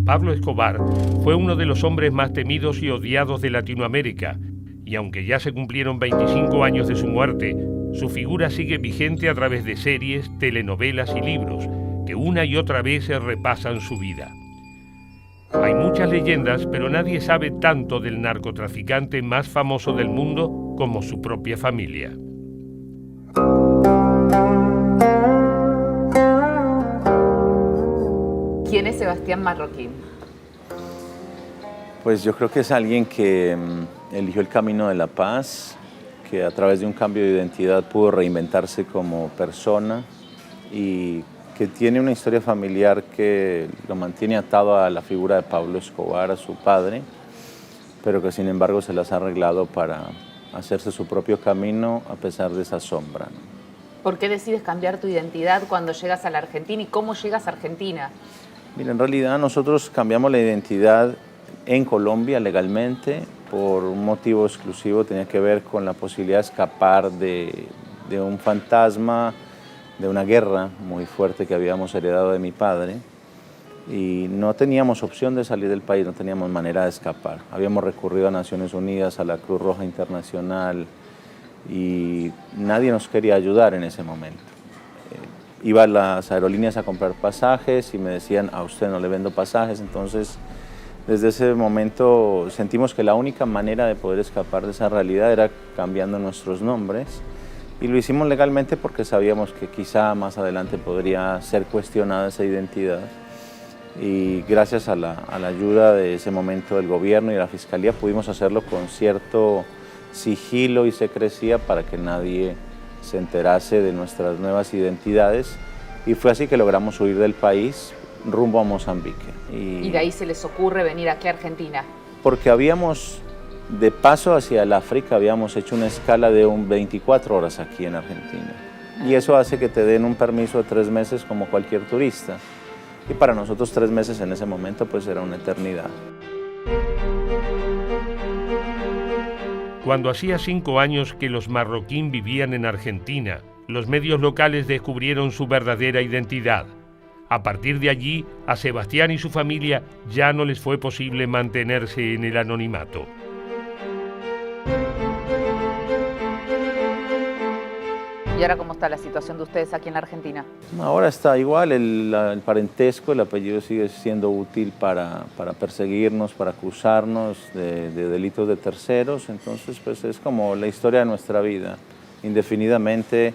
Pablo Escobar fue uno de los hombres más temidos y odiados de Latinoamérica, y aunque ya se cumplieron 25 años de su muerte, su figura sigue vigente a través de series, telenovelas y libros que una y otra vez repasan su vida. Hay muchas leyendas, pero nadie sabe tanto del narcotraficante más famoso del mundo como su propia familia. ¿Quién es Sebastián Marroquín? Pues yo creo que es alguien que eligió el camino de la paz, que a través de un cambio de identidad pudo reinventarse como persona y que tiene una historia familiar que lo mantiene atado a la figura de Pablo Escobar, a su padre, pero que sin embargo se las ha arreglado para hacerse su propio camino a pesar de esa sombra, ¿no? ¿Por qué decides cambiar tu identidad cuando llegas a la Argentina y cómo llegas a Argentina? Mira, en realidad nosotros cambiamos la identidad en Colombia legalmente por un motivo exclusivo, tenía que ver con la posibilidad de escapar de un fantasma, de una guerra muy fuerte que habíamos heredado de mi padre y no teníamos opción de salir del país, no teníamos manera de escapar. Habíamos recurrido a Naciones Unidas, a la Cruz Roja Internacional y nadie nos quería ayudar en ese momento. Iba a las aerolíneas a comprar pasajes y me decían, a usted no le vendo pasajes, entonces desde ese momento sentimos que la única manera de poder escapar de esa realidad era cambiando nuestros nombres y lo hicimos legalmente porque sabíamos que quizá más adelante podría ser cuestionada esa identidad y gracias a la ayuda de ese momento del gobierno y de la fiscalía pudimos hacerlo con cierto sigilo y secrecía para que nadie se enterase de nuestras nuevas identidades y fue así que logramos huir del país rumbo a Mozambique. ¿Y de ahí se les ocurre venir aquí a Argentina? Porque habíamos, de paso hacia el África, habíamos hecho una escala de 24 horas aquí en Argentina. Y eso hace que te den un permiso de 3 meses como cualquier turista. Y para nosotros 3 meses en ese momento pues era una eternidad. Cuando hacía 5 años que los Marroquín vivían en Argentina, los medios locales descubrieron su verdadera identidad. A partir de allí, a Sebastián y su familia ya no les fue posible mantenerse en el anonimato. ¿Y ahora cómo está la situación de ustedes aquí en la Argentina? Ahora está igual, el parentesco, el apellido sigue siendo útil para perseguirnos, para acusarnos de delitos de terceros, entonces pues es como la historia de nuestra vida. Indefinidamente,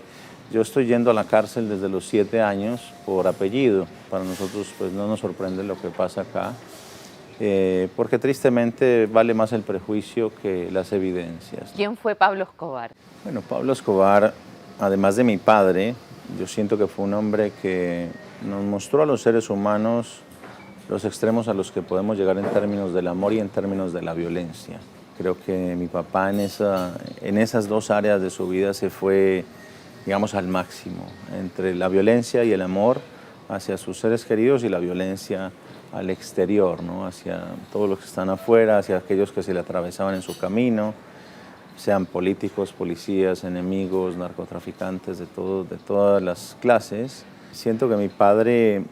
yo estoy yendo a la cárcel desde los 7 años por apellido. Para nosotros pues no nos sorprende lo que pasa acá, porque tristemente vale más el prejuicio que las evidencias. ¿Quién fue Pablo Escobar? Bueno, Pablo Escobar, además de mi padre, yo siento que fue un hombre que nos mostró a los seres humanos los extremos a los que podemos llegar en términos del amor y en términos de la violencia. Creo que mi papá en esas 2 áreas de su vida se fue, digamos, al máximo, entre la violencia y el amor hacia sus seres queridos y la violencia al exterior, ¿no? Hacia todos los que están afuera, hacia aquellos que se le atravesaban en su camino, sean políticos, policías, enemigos, narcotraficantes, de todas las clases. Siento que mi padre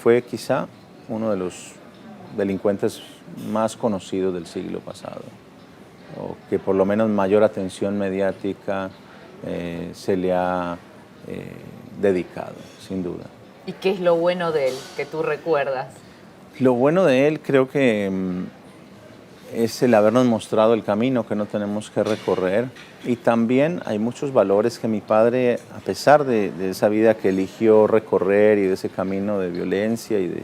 fue quizá uno de los delincuentes más conocidos del siglo pasado, o que por lo menos mayor atención mediática se le ha dedicado, sin duda. ¿Y qué es lo bueno de él que tú recuerdas? Lo bueno de él creo que es el habernos mostrado el camino que no tenemos que recorrer y también hay muchos valores que mi padre, a pesar de esa vida que eligió recorrer y de ese camino de violencia y de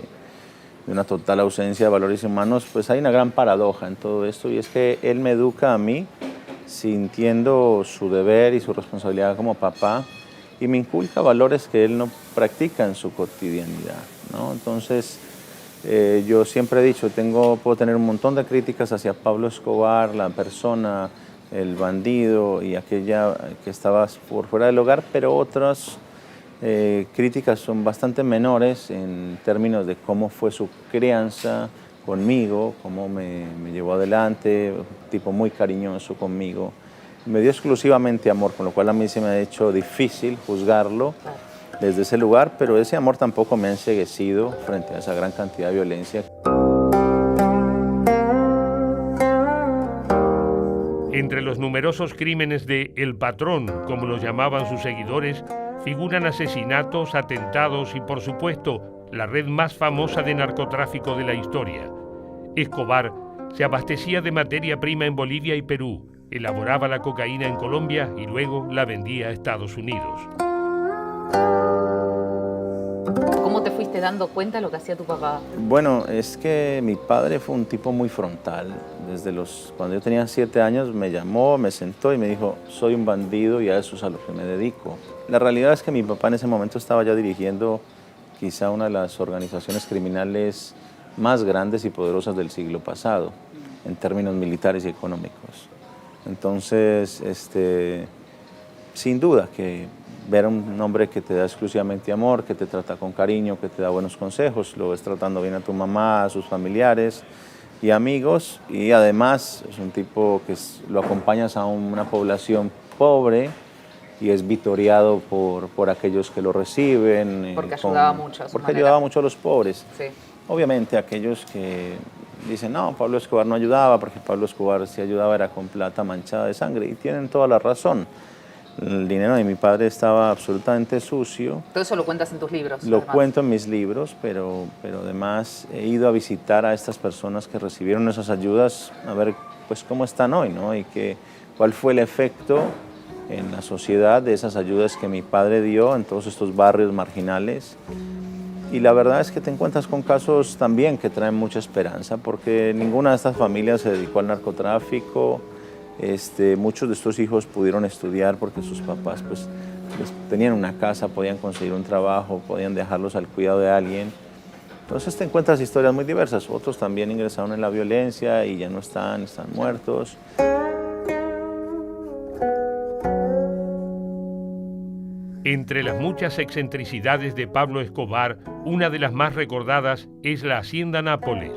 una total ausencia de valores humanos, pues hay una gran paradoja en todo esto y es que él me educa a mí sintiendo su deber y su responsabilidad como papá y me inculca valores que él no practica en su cotidianidad, ¿no? Entonces, yo siempre he dicho, puedo tener un montón de críticas hacia Pablo Escobar, la persona, el bandido y aquella que estaba por fuera del hogar, pero otras críticas son bastante menores en términos de cómo fue su crianza conmigo, cómo me llevó adelante, un tipo muy cariñoso conmigo. Me dio exclusivamente amor, con lo cual a mí se me ha hecho difícil juzgarlo desde ese lugar, pero ese amor tampoco me ha enceguecido frente a esa gran cantidad de violencia. Entre los numerosos crímenes de El Patrón, como los llamaban sus seguidores, figuran asesinatos, atentados y, por supuesto, la red más famosa de narcotráfico de la historia. Escobar se abastecía de materia prima en Bolivia y Perú, elaboraba la cocaína en Colombia y luego la vendía a Estados Unidos. ¿Cómo te fuiste dando cuenta de lo que hacía tu papá? Bueno, es que mi padre fue un tipo muy frontal. Cuando yo tenía 7 años me llamó, me sentó y me dijo, soy un bandido y a eso es a lo que me dedico. La realidad es que mi papá en ese momento estaba ya dirigiendo quizá una de las organizaciones criminales más grandes y poderosas del siglo pasado, en términos militares y económicos. Entonces, sin duda que ver a un hombre que te da exclusivamente amor, que te trata con cariño, que te da buenos consejos, lo ves tratando bien a tu mamá, a sus familiares y amigos, y además es un tipo que lo acompañas a una población pobre y es vitoreado por aquellos que lo reciben. Porque ayudaba mucho a su Porque manera. ayudaba mucho a los pobres. Sí. Obviamente aquellos que dicen, no, Pablo Escobar no ayudaba, porque Pablo Escobar si ayudaba era con plata manchada de sangre, y tienen toda la razón. El dinero de mi padre estaba absolutamente sucio. Todo eso lo cuentas en tus libros. Lo además. cuento en mis libros, pero además he ido a visitar a estas personas que recibieron esas ayudas, a ver pues cómo están hoy, ¿no? Y cuál fue el efecto en la sociedad de esas ayudas que mi padre dio en todos estos barrios marginales. Y la verdad es que te encuentras con casos también que traen mucha esperanza, porque ninguna de estas familias se dedicó al narcotráfico. Muchos de estos hijos pudieron estudiar porque sus papás pues, tenían una casa, podían conseguir un trabajo, podían dejarlos al cuidado de alguien. Entonces te encuentras historias muy diversas. Otros también ingresaron en la violencia y ya no están muertos. Entre las muchas excentricidades de Pablo Escobar, una de las más recordadas es la Hacienda Nápoles,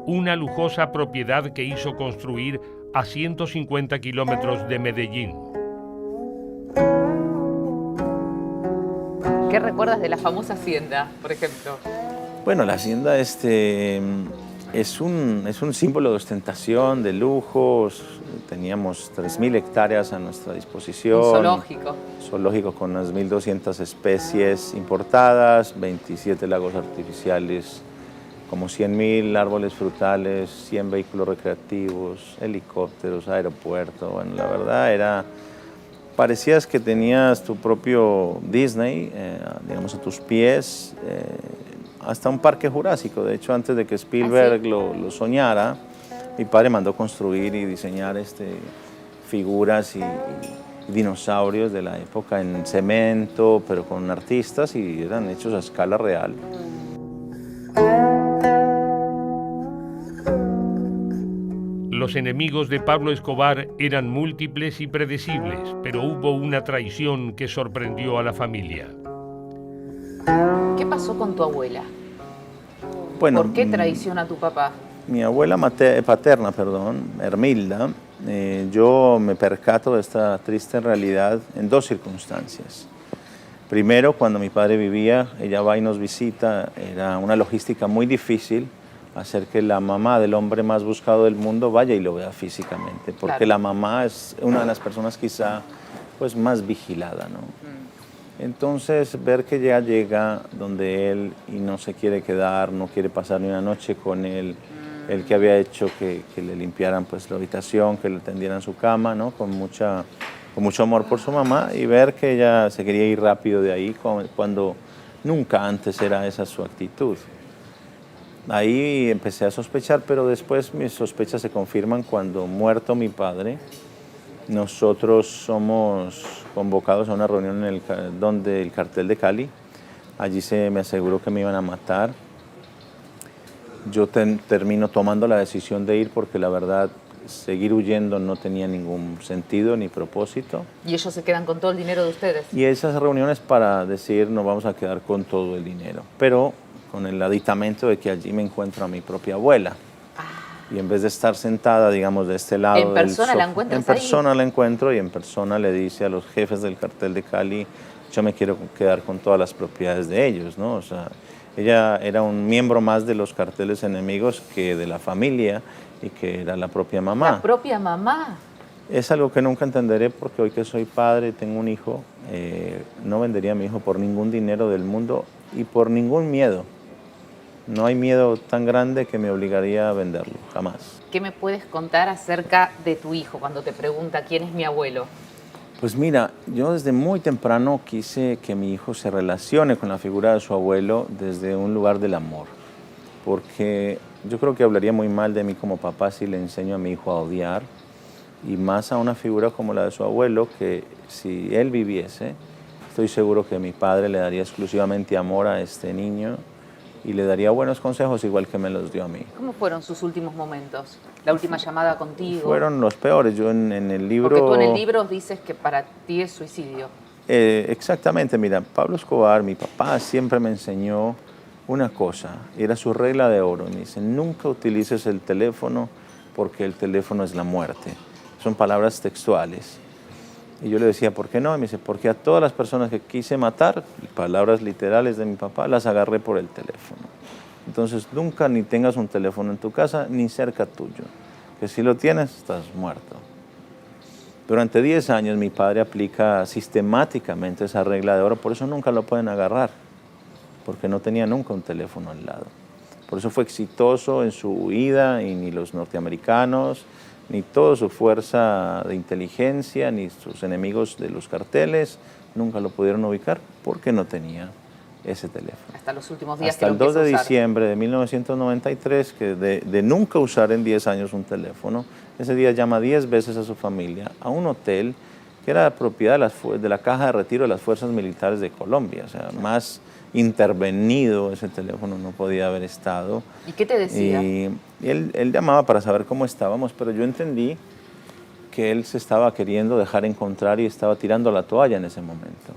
una lujosa propiedad que hizo construir a 150 kilómetros de Medellín. ¿Qué recuerdas de la famosa hacienda, por ejemplo? Bueno, la hacienda es un símbolo de ostentación, de lujos. Teníamos 3.000 hectáreas a nuestra disposición. Un zoológico. Zoológico con unas 1.200 especies importadas, 27 lagos artificiales, como 100.000 árboles frutales, 100 vehículos recreativos, helicópteros, aeropuerto. Bueno, la verdad parecías que tenías tu propio Disney, digamos, a tus pies, hasta un parque jurásico. De hecho, antes de que Spielberg lo soñara, mi padre mandó construir y diseñar figuras y dinosaurios de la época en cemento, pero con artistas, y eran hechos a escala real. Los enemigos de Pablo Escobar eran múltiples y predecibles, pero hubo una traición que sorprendió a la familia. ¿Qué pasó con tu abuela? Bueno, ¿Por qué traiciona a tu papá? Mi abuela paterna, Hermilda, yo me percato de esta triste realidad en 2 circunstancias. Primero, cuando mi padre vivía, ella va y nos visita, era una logística muy difícil hacer que la mamá del hombre más buscado del mundo vaya y lo vea físicamente, porque claro, la mamá es una de las personas quizá pues, más vigilada, ¿no? Entonces, ver que ella llega donde él y no se quiere quedar, no quiere pasar ni una noche con él, el que había hecho que le limpiaran pues, la habitación, que le tendieran su cama, ¿no? Con mucho amor por su mamá, y ver que ella se quería ir rápido de ahí cuando nunca antes era esa su actitud. Ahí empecé a sospechar, pero después mis sospechas se confirman cuando, muerto mi padre, nosotros somos convocados a una reunión donde el cartel de Cali. Allí se me aseguró que me iban a matar. Yo termino tomando la decisión de ir porque la verdad seguir huyendo no tenía ningún sentido ni propósito. ¿Y ellos se quedan con todo el dinero de ustedes? Y esas reuniones para decir nos vamos a quedar con todo el dinero, pero con el aditamento de que allí me encuentro a mi propia abuela. Y en vez de estar sentada, digamos, de este lado... ¿En persona la encuentras En persona la encuentro y en persona le dice a los jefes del cartel de Cali, yo me quiero quedar con todas las propiedades de ellos, ¿no? O sea, ella era un miembro más de los carteles enemigos que de la familia y que era la propia mamá. ¿La propia mamá? Es algo que nunca entenderé porque hoy que soy padre, tengo un hijo, no vendería a mi hijo por ningún dinero del mundo y por ningún miedo. No hay miedo tan grande que me obligaría a venderlo, jamás. ¿Qué me puedes contar acerca de tu hijo cuando te pregunta quién es mi abuelo? Pues mira, yo desde muy temprano quise que mi hijo se relacione con la figura de su abuelo desde un lugar del amor, porque yo creo que hablaría muy mal de mí como papá si le enseño a mi hijo a odiar, y más a una figura como la de su abuelo, que si él viviese, estoy seguro que mi padre le daría exclusivamente amor a este niño y le daría buenos consejos igual que me los dio a mí. ¿Cómo fueron sus últimos momentos? La última llamada contigo. Fueron los peores. Yo en el libro... Porque tú en el libro dices que para ti es suicidio. Exactamente, mira, Pablo Escobar, mi papá, siempre me enseñó una cosa, era su regla de oro. Me dice, nunca utilices el teléfono porque el teléfono es la muerte. Son palabras textuales. Y yo le decía, ¿por qué no? Y me dice, porque a todas las personas que quise matar, palabras literales de mi papá, las agarré por el teléfono. Entonces, nunca ni tengas un teléfono en tu casa ni cerca tuyo, que si lo tienes, estás muerto. Durante 10 años mi padre aplica sistemáticamente esa regla de oro, por eso nunca lo pueden agarrar, porque no tenía nunca un teléfono al lado. Por eso fue exitoso en su huida y ni los norteamericanos, ni toda su fuerza de inteligencia, ni sus enemigos de los carteles, nunca lo pudieron ubicar porque no tenía ese teléfono. Hasta los últimos días hasta que el 2 de usar. diciembre de 1993, que de nunca usar en 10 años un teléfono, ese día llama 10 veces a su familia a un hotel que era propiedad de la Caja de Retiro de las Fuerzas Militares de Colombia. O sea, más intervenido ese teléfono no podía haber estado. ¿Y qué te decía? Y él llamaba para saber cómo estábamos, pero yo entendí que él se estaba queriendo dejar encontrar y estaba tirando la toalla en ese momento.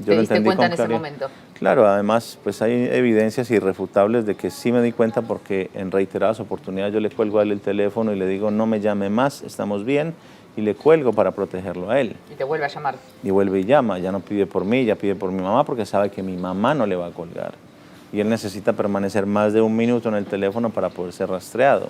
¿Te diste cuenta en ese momento? Claro, además pues hay evidencias irrefutables de que sí me di cuenta porque en reiteradas oportunidades yo le cuelgo a él el teléfono y le digo no me llame más, estamos bien, y le cuelgo para protegerlo a él. Y te vuelve a llamar. Y vuelve y llama, ya no pide por mí, ya pide por mi mamá porque sabe que mi mamá no le va a colgar. Y él necesita permanecer más de 1 minuto en el teléfono para poder ser rastreado.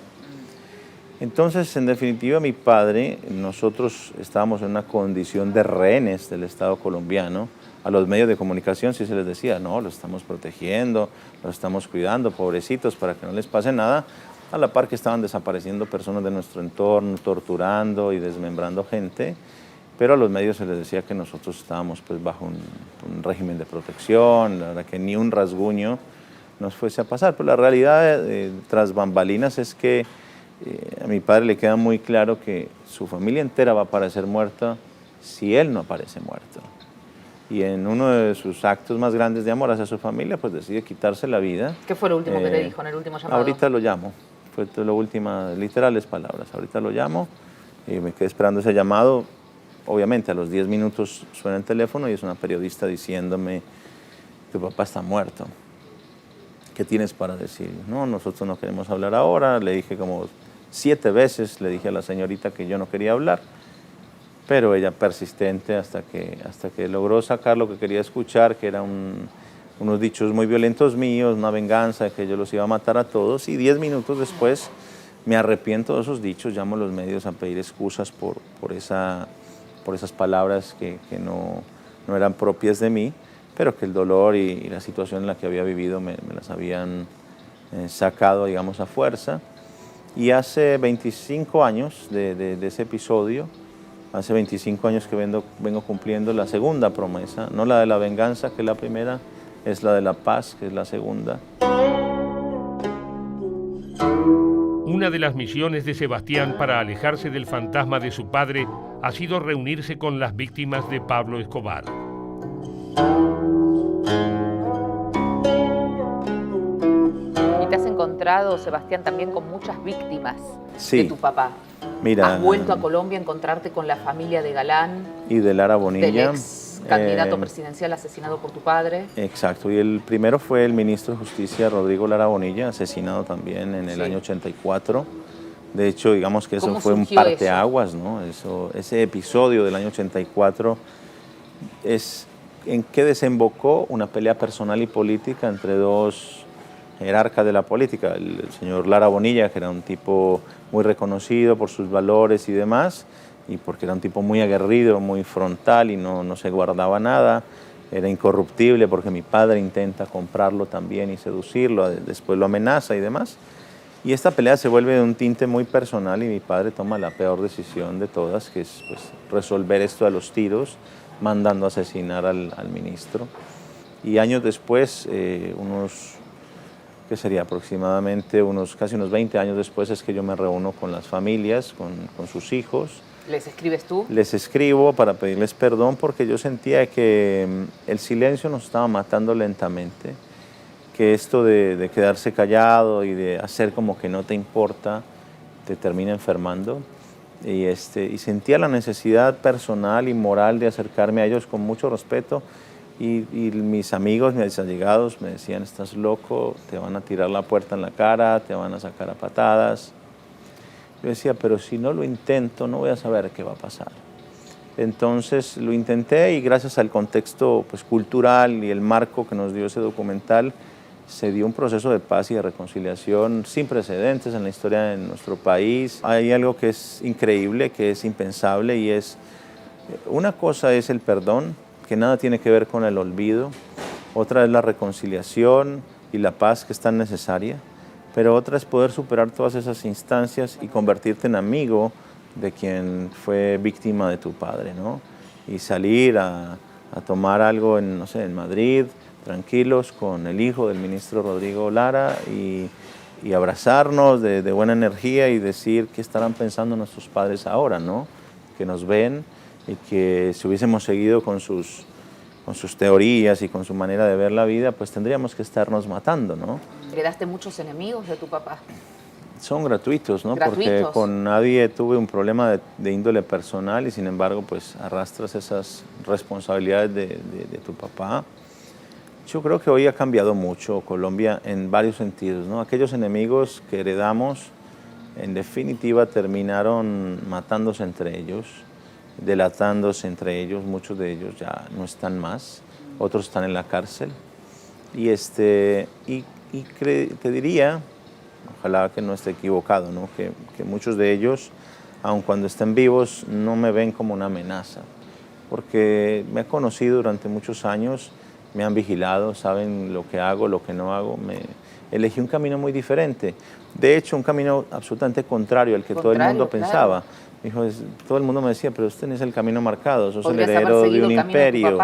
Entonces, en definitiva, mi padre, nosotros estábamos en una condición de rehenes del Estado colombiano. A los medios de comunicación sí se les decía, no, los estamos protegiendo, los estamos cuidando, pobrecitos, para que no les pase nada. A la par que estaban desapareciendo personas de nuestro entorno, torturando y desmembrando gente, pero a los medios se les decía que nosotros estábamos pues, bajo un régimen de protección, la verdad que ni un rasguño nos fuese a pasar. Pero la realidad tras bambalinas es que a mi padre le queda muy claro que su familia entera va a aparecer muerta si él no aparece muerto. Y en uno de sus actos más grandes de amor hacia su familia, pues decide quitarse la vida. ¿Qué fue lo último que te dijo en el último llamado? Ahorita lo llamo, fue lo últimas literales palabras. Ahorita lo llamo y me quedé esperando ese llamado. Obviamente a los 10 minutos suena el teléfono y es una periodista diciéndome, tu papá está muerto. ¿Qué tienes para decir? No, nosotros no queremos hablar ahora. Le dije como 7 veces, le dije a la señorita que yo no quería hablar, pero ella persistente hasta que logró sacar lo que quería escuchar, que eran unos dichos muy violentos míos, una venganza, que yo los iba a matar a todos, y 10 minutos después me arrepiento de esos dichos, llamo a los medios a pedir excusas por esas palabras que no eran propias de mí, pero que el dolor y la situación en la que había vivido me las habían sacado, digamos, a fuerza. Y hace 25 años de ese episodio, hace 25 años que vengo cumpliendo la segunda promesa, no la de la venganza, que es la primera, es la de la paz, que es la segunda. Una de las misiones de Sebastián para alejarse del fantasma de su padre ha sido reunirse con las víctimas de Pablo Escobar. Y te has encontrado, Sebastián, también con muchas víctimas de tu papá. Mira, has vuelto a Colombia a encontrarte con la familia de Galán y de Lara Bonilla, del ex candidato presidencial asesinado por tu padre. Exacto, y el primero fue el ministro de Justicia, Rodrigo Lara Bonilla, asesinado también en el año 84. De hecho, digamos que eso fue un parteaguas, ¿no? Ese episodio del año 84 es en que desembocó una pelea personal y política entre dos jerarcas de la política, el señor Lara Bonilla, que era un tipo muy reconocido por sus valores y demás, y porque era un tipo muy aguerrido, muy frontal y no se guardaba nada. Era incorruptible porque mi padre intenta comprarlo también y seducirlo, después lo amenaza y demás. Y esta pelea se vuelve de un tinte muy personal y mi padre toma la peor decisión de todas, que es pues, resolver esto a los tiros, mandando a asesinar al ministro. Y años después, ¿qué sería? Aproximadamente casi unos 20 años después es que yo me reúno con las familias, con sus hijos. ¿Les escribes tú? Les escribo para pedirles perdón porque yo sentía que el silencio nos estaba matando lentamente, que esto de quedarse callado y de hacer como que no te importa te termina enfermando. Y sentía la necesidad personal y moral de acercarme a ellos con mucho respeto. Y mis amigos, mis allegados me decían, estás loco, te van a tirar la puerta en la cara, te van a sacar a patadas. Yo decía, pero si no lo intento, no voy a saber qué va a pasar. Entonces lo intenté y gracias al contexto pues, cultural y el marco que nos dio ese documental, se dio un proceso de paz y de reconciliación sin precedentes en la historia de nuestro país. Hay algo que es increíble, que es impensable y una cosa es el perdón, que nada tiene que ver con el olvido, otra es la reconciliación y la paz que es tan necesaria, pero otra es poder superar todas esas instancias y convertirte en amigo de quien fue víctima de tu padre, ¿no? Y salir a tomar algo en Madrid, tranquilos, con el hijo del ministro Rodrigo Lara y abrazarnos de buena energía y decir qué estarán pensando nuestros padres ahora, ¿no? Que nos ven y que si hubiésemos seguido con sus teorías y con su manera de ver la vida, pues tendríamos que estarnos matando, ¿no? ¿Heredaste muchos enemigos de tu papá? Son gratuitos, ¿no? ¿Gratuitos? Porque con nadie tuve un problema de índole personal y sin embargo, pues arrastras esas responsabilidades de tu papá. Yo creo que hoy ha cambiado mucho Colombia en varios sentidos, ¿no? Aquellos enemigos que heredamos, en definitiva, terminaron matándose entre ellos, delatándose entre ellos, muchos de ellos ya no están más, otros están en la cárcel. Y te diría, ojalá que no esté equivocado, ¿no? Que muchos de ellos, aun cuando estén vivos, no me ven como una amenaza, porque me he conocido durante muchos años, me han vigilado, saben lo que hago, lo que no hago. Elegí un camino muy diferente, de hecho un camino absolutamente contrario al que todo el mundo pensaba. Todo el mundo me decía, pero usted no es el camino marcado, sos el heredero de un imperio,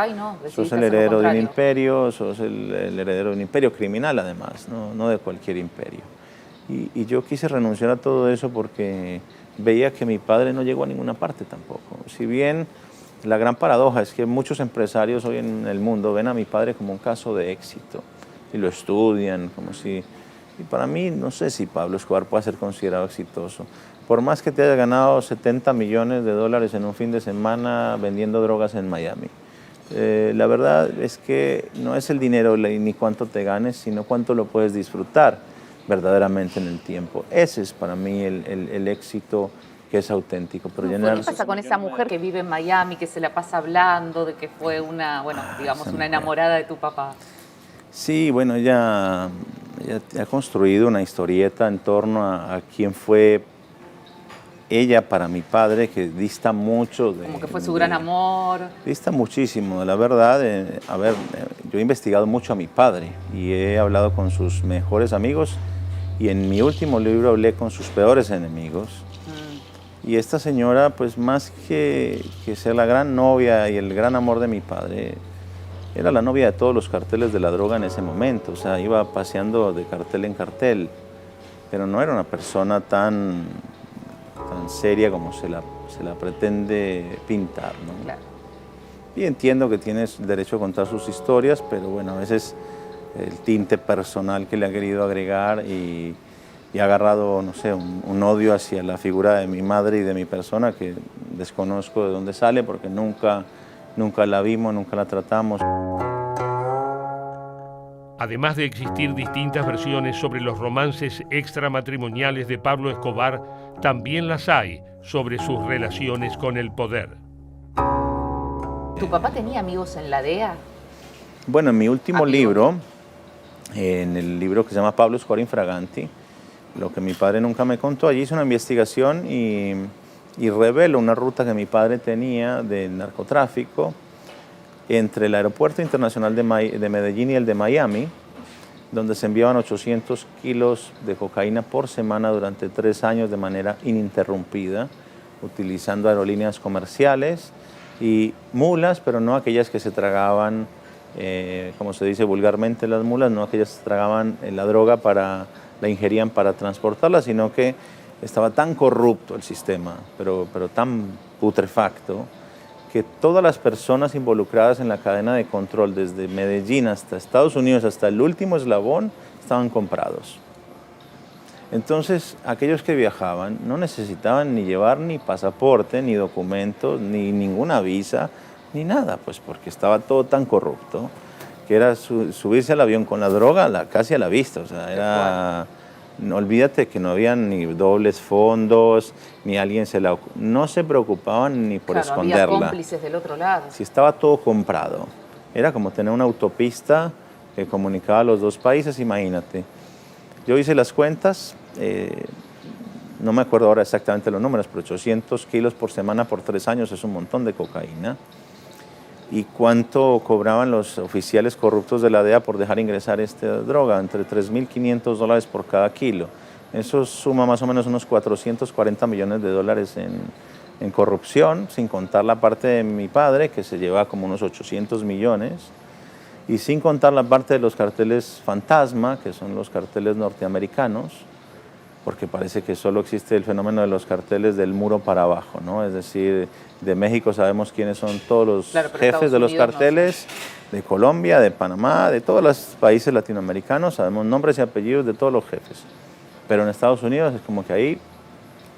sos el heredero de un imperio, sos el heredero de un imperio criminal además, no de cualquier imperio. Y yo quise renunciar a todo eso porque veía que mi padre no llegó a ninguna parte tampoco. Si bien la gran paradoja es que muchos empresarios hoy en el mundo ven a mi padre como un caso de éxito y lo estudian como si... Y para mí, no sé si Pablo Escobar puede ser considerado exitoso. Por más que te haya ganado 70 millones de dólares en un fin de semana vendiendo drogas en Miami. La verdad es que no es el dinero ni cuánto te ganes, sino cuánto lo puedes disfrutar verdaderamente en el tiempo. Ese es para mí el éxito que es auténtico. Pero ¿Qué pasa con esa mujer que vive en Miami, que se la pasa hablando de que fue una enamorada de tu papá? Sí, bueno, ella ha construido una historieta en torno a quién fue ella para mi padre, que dista mucho como que fue su gran amor. Dista muchísimo, la verdad. Yo he investigado mucho a mi padre y he hablado con sus mejores amigos y en mi último libro hablé con sus peores enemigos. Y esta señora, pues más que ser la gran novia y el gran amor de mi padre, era la novia de todos los carteles de la droga en ese momento. O sea, iba paseando de cartel en cartel, pero no era una persona tan seria como se la pretende pintar, ¿no? Claro. Y entiendo que tienes derecho a contar sus historias, pero bueno, a veces el tinte personal que le ha querido agregar y ha agarrado, no sé, un odio hacia la figura de mi madre y de mi persona que desconozco de dónde sale porque nunca la vimos, nunca la tratamos. Además de existir distintas versiones sobre los romances extramatrimoniales de Pablo Escobar, también las hay sobre sus relaciones con el poder. ¿Tu papá tenía amigos en la DEA? Bueno, en mi último libro, en el libro que se llama Pablo Escobar Infraganti, lo que mi padre nunca me contó, allí hice una investigación y y revelo una ruta que mi padre tenía de narcotráfico entre el Aeropuerto Internacional de Medellín y el de Miami, donde se enviaban 800 kilos de cocaína por semana durante 3 años de manera ininterrumpida, utilizando aerolíneas comerciales y mulas, pero no aquellas que se tragaban, como se dice vulgarmente las mulas, no aquellas que tragaban la droga la ingerían para transportarla, sino que estaba tan corrupto el sistema, pero tan putrefacto, que todas las personas involucradas en la cadena de control, desde Medellín hasta Estados Unidos, hasta el último eslabón, estaban comprados. Entonces, aquellos que viajaban no necesitaban ni llevar ni pasaporte, ni documentos, ni ninguna visa, ni nada, pues porque estaba todo tan corrupto, que era subirse al avión con la droga casi a la vista, o sea, era... No, olvídate que no había ni dobles fondos, ni alguien no se preocupaban ni por esconderla. Había cómplices del otro lado. Si estaba todo comprado. Era como tener una autopista que comunicaba a los dos países, imagínate. Yo hice las cuentas, no me acuerdo ahora exactamente los números, pero 800 kilos por semana por 3 años es un montón de cocaína. ¿Y cuánto cobraban los oficiales corruptos de la DEA por dejar ingresar esta droga? Entre $3.500 por cada kilo. Eso suma más o menos unos 440 millones de dólares en corrupción, sin contar la parte de mi padre, que se lleva como unos 800 millones, y sin contar la parte de los carteles fantasma, que son los carteles norteamericanos, porque parece que solo existe el fenómeno de los carteles del muro para abajo, ¿no? Es decir, de México sabemos quiénes son todos los jefes de los carteles, de Colombia, de Panamá, de todos los países latinoamericanos, sabemos nombres y apellidos de todos los jefes. Pero en Estados Unidos es como que ahí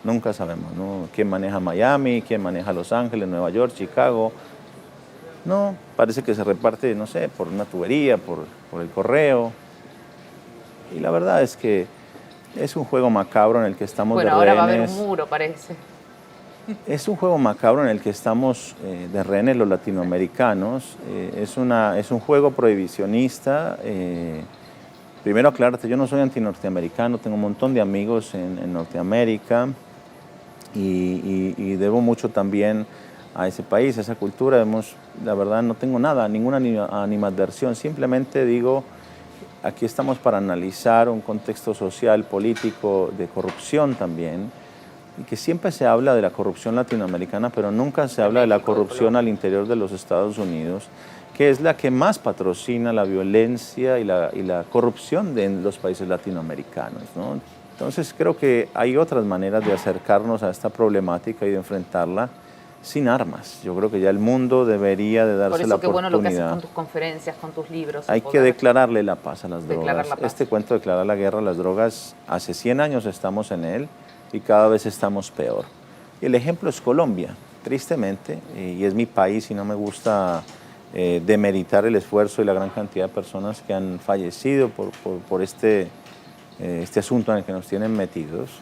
nunca sabemos, ¿no? ¿Quién maneja Miami? ¿Quién maneja Los Ángeles, Nueva York, Chicago? No, parece que se reparte, no sé, por una tubería, por el correo. Y la verdad es que es un juego macabro en el que estamos de rehenes. Bueno, ahora va a haber un muro, parece. Es un juego macabro en el que estamos de rehenes los latinoamericanos. Es un juego prohibicionista. Primero aclárate, yo no soy antinorteamericano, tengo un montón de amigos en Norteamérica y debo mucho también a ese país, a esa cultura. La verdad no tengo nada, ninguna animadversión, simplemente digo... Aquí estamos para analizar un contexto social, político, de corrupción también, y que siempre se habla de la corrupción latinoamericana, pero nunca se habla de la corrupción al interior de los Estados Unidos, que es la que más patrocina la violencia y la corrupción de los países latinoamericanos, ¿no? Entonces creo que hay otras maneras de acercarnos a esta problemática y de enfrentarla sin armas. Yo creo que ya el mundo debería de darse la oportunidad. Por eso qué bueno lo que haces con tus conferencias, con tus libros. Hay que declararle la paz a las drogas. Este cuento de declarar la guerra a las drogas, hace 100 años estamos en él y cada vez estamos peor. Y el ejemplo es Colombia, tristemente, y es mi país y no me gusta demeritar el esfuerzo y la gran cantidad de personas que han fallecido por este asunto en el que nos tienen metidos.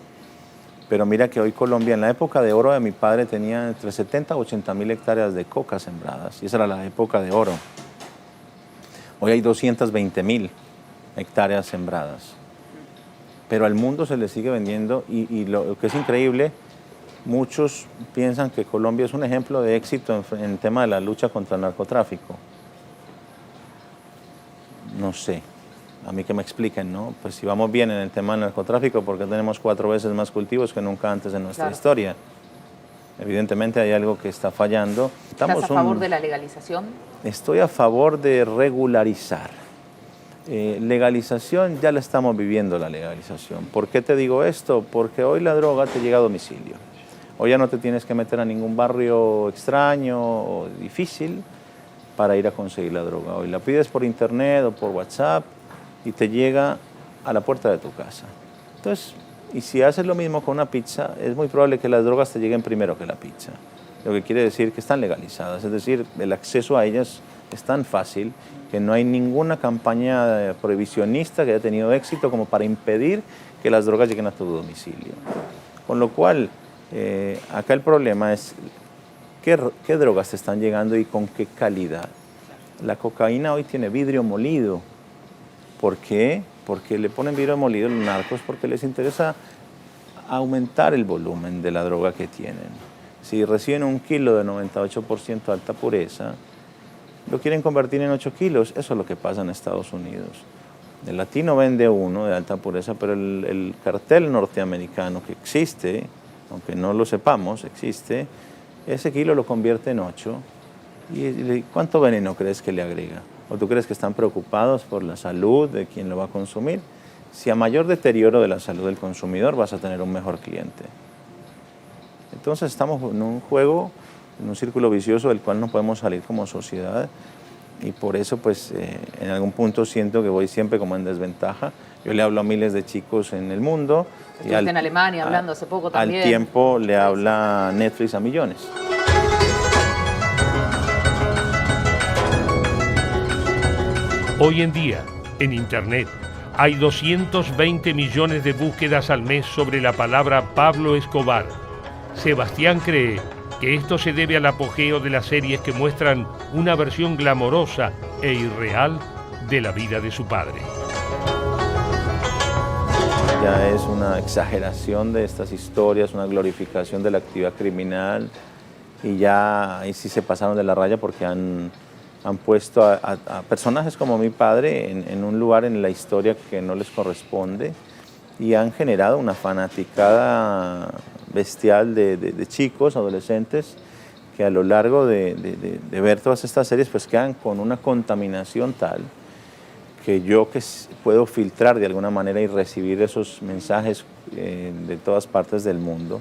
Pero mira que hoy Colombia, en la época de oro de mi padre, tenía entre 70 y 80 mil hectáreas de coca sembradas. Y esa era la época de oro. Hoy hay 220.000 hectáreas sembradas. Pero al mundo se le sigue vendiendo y lo que es increíble, muchos piensan que Colombia es un ejemplo de éxito en el tema de la lucha contra el narcotráfico. No sé. A mí que me expliquen, ¿no? Pues si vamos bien en el tema del narcotráfico, ¿por qué tenemos 4 veces más cultivos que nunca antes en nuestra historia? Evidentemente hay algo que está fallando. ¿Estás a favor de la legalización? Estoy a favor de regularizar. Legalización, ya la estamos viviendo la legalización. ¿Por qué te digo esto? Porque hoy la droga te llega a domicilio. Hoy ya no te tienes que meter a ningún barrio extraño o difícil para ir a conseguir la droga. Hoy la pides por internet o por WhatsApp y te llega a la puerta de tu casa. Entonces, y si haces lo mismo con una pizza, es muy probable que las drogas te lleguen primero que la pizza. Lo que quiere decir que están legalizadas, es decir, el acceso a ellas es tan fácil que no hay ninguna campaña prohibicionista que haya tenido éxito como para impedir que las drogas lleguen a tu domicilio. Con lo cual, acá el problema es qué drogas te están llegando y con qué calidad. La cocaína hoy tiene vidrio molido. ¿Por qué? Porque le ponen vidrio molido a los narcos, porque les interesa aumentar el volumen de la droga que tienen. Si reciben 1 kilo de 98% alta pureza, lo quieren convertir en 8 kilos. Eso es lo que pasa en Estados Unidos. El latino vende 1 de alta pureza, pero el cartel norteamericano que existe, aunque no lo sepamos, existe, ese kilo lo convierte en 8. ¿Y cuánto veneno crees que le agrega? ¿O tú crees que están preocupados por la salud de quien lo va a consumir? Si a mayor deterioro de la salud del consumidor vas a tener un mejor cliente. Entonces estamos en un juego, en un círculo vicioso del cual no podemos salir como sociedad, y por eso pues en algún punto siento que voy siempre como en desventaja. Yo le hablo a miles de chicos en el mundo. Estuviste en Alemania hablando hace poco también. Al tiempo le habla Netflix a millones. Hoy en día, en Internet, hay 220 millones de búsquedas al mes sobre la palabra Pablo Escobar. Sebastián cree que esto se debe al apogeo de las series que muestran una versión glamorosa e irreal de la vida de su padre. Ya es una exageración de estas historias, una glorificación de la actividad criminal, y ya ahí sí se pasaron de la raya porque han puesto a personajes como mi padre en un lugar en la historia que no les corresponde, y han generado una fanaticada bestial de chicos, adolescentes, que a lo largo de ver todas estas series pues quedan con una contaminación tal que yo que puedo filtrar de alguna manera y recibir esos mensajes de todas partes del mundo.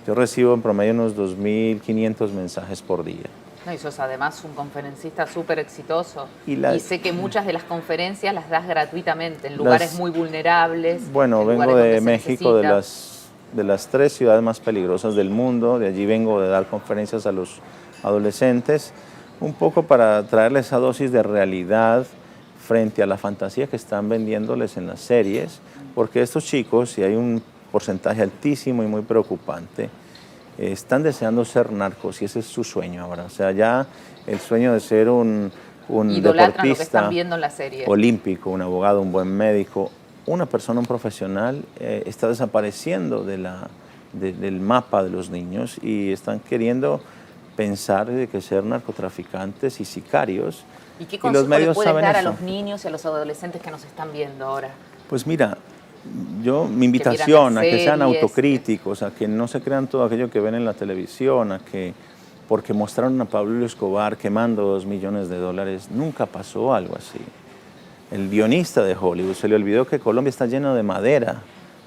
Yo recibo en promedio unos 2.500 mensajes por día. No, y sos además un conferencista súper exitoso. Y, y sé que muchas de las conferencias las das gratuitamente, en lugares muy vulnerables. Bueno, vengo de México, de las 3 ciudades más peligrosas del mundo. De allí vengo de dar conferencias a los adolescentes, un poco para traerles esa dosis de realidad frente a la fantasía que están vendiéndoles en las series, porque estos chicos, y hay un porcentaje altísimo y muy preocupante, están deseando ser narcos, y ese es su sueño ahora. O sea, ya el sueño de ser un deportista lo que están viendo en la serie. Olímpico, un abogado, un buen médico, una persona, un profesional, está desapareciendo del mapa de los niños, y están queriendo pensar de que ser narcotraficantes y sicarios. ¿Y qué consejo le puedes dar a los niños y a los adolescentes que nos están viendo ahora? Pues mira, mi invitación a que sean autocríticos, a que no se crean todo aquello que ven en la televisión, a que porque mostraron a Pablo Escobar quemando 2 millones de dólares, nunca pasó algo así. El guionista de Hollywood se le olvidó que Colombia está lleno de madera.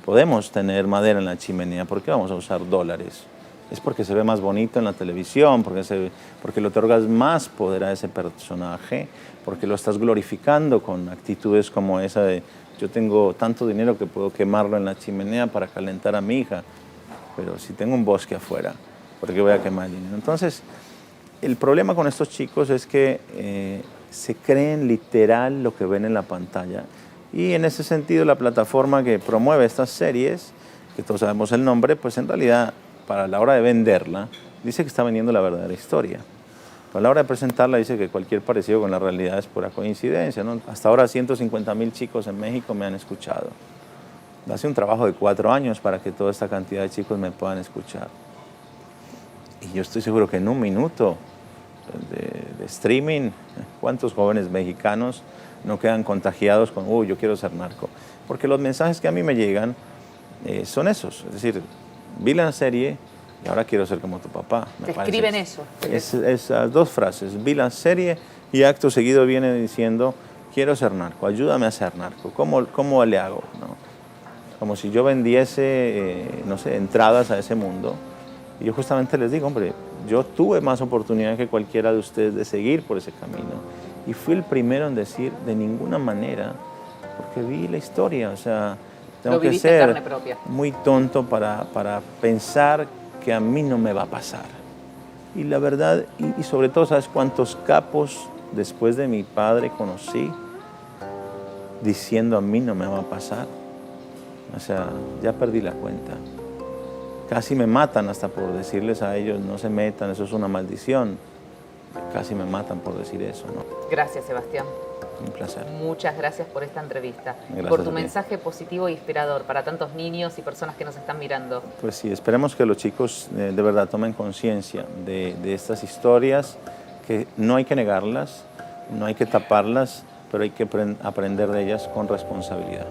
Podemos tener madera en la chimenea, ¿por qué vamos a usar dólares? Es porque se ve más bonito en la televisión, porque le otorgas más poder a ese personaje, porque lo estás glorificando con actitudes como esa de yo tengo tanto dinero que puedo quemarlo en la chimenea para calentar a mi hija, pero si tengo un bosque afuera, ¿por qué voy a quemar el dinero? Entonces, el problema con estos chicos es que se creen literal lo que ven en la pantalla, y en ese sentido la plataforma que promueve estas series, que todos sabemos el nombre, pues en realidad para la hora de venderla, dice que está vendiendo la verdadera historia. Pero a la hora de presentarla dice que cualquier parecido con la realidad es pura coincidencia, ¿no? Hasta ahora 150.000 chicos en México me han escuchado. Hace un trabajo de 4 años para que toda esta cantidad de chicos me puedan escuchar. Y yo estoy seguro que en 1 minuto de streaming, ¿cuántos jóvenes mexicanos no quedan contagiados con, yo quiero ser narco? Porque los mensajes que a mí me llegan son esos, es decir, vi la serie y ahora quiero ser como tu papá. Te escriben eso. Esas 2 frases, vi la serie y acto seguido viene diciendo, quiero ser narco, ayúdame a ser narco, ¿cómo le hago? ¿No? Como si yo vendiese, no sé, entradas a ese mundo. Y yo justamente les digo, hombre, yo tuve más oportunidad que cualquiera de ustedes de seguir por ese camino. Y fui el primero en decir, de ninguna manera, porque vi la historia, o sea, tengo que ser muy tonto para pensar que a mí no me va a pasar. Y la verdad, y sobre todo, ¿sabes cuántos capos después de mi padre conocí diciendo a mí no me va a pasar? O sea, ya perdí la cuenta. Casi me matan hasta por decirles a ellos no se metan, eso es una maldición. casi me matan por decir eso, ¿no? Gracias, Sebastián. Un placer. Muchas gracias por esta entrevista. Gracias Por tu a ti. mensaje positivo e inspirador para tantos niños y personas que nos están mirando. Pues sí, esperemos que los chicos de verdad tomen conciencia de estas historias, que no hay que negarlas, no hay que taparlas, pero hay que aprender de ellas con responsabilidad.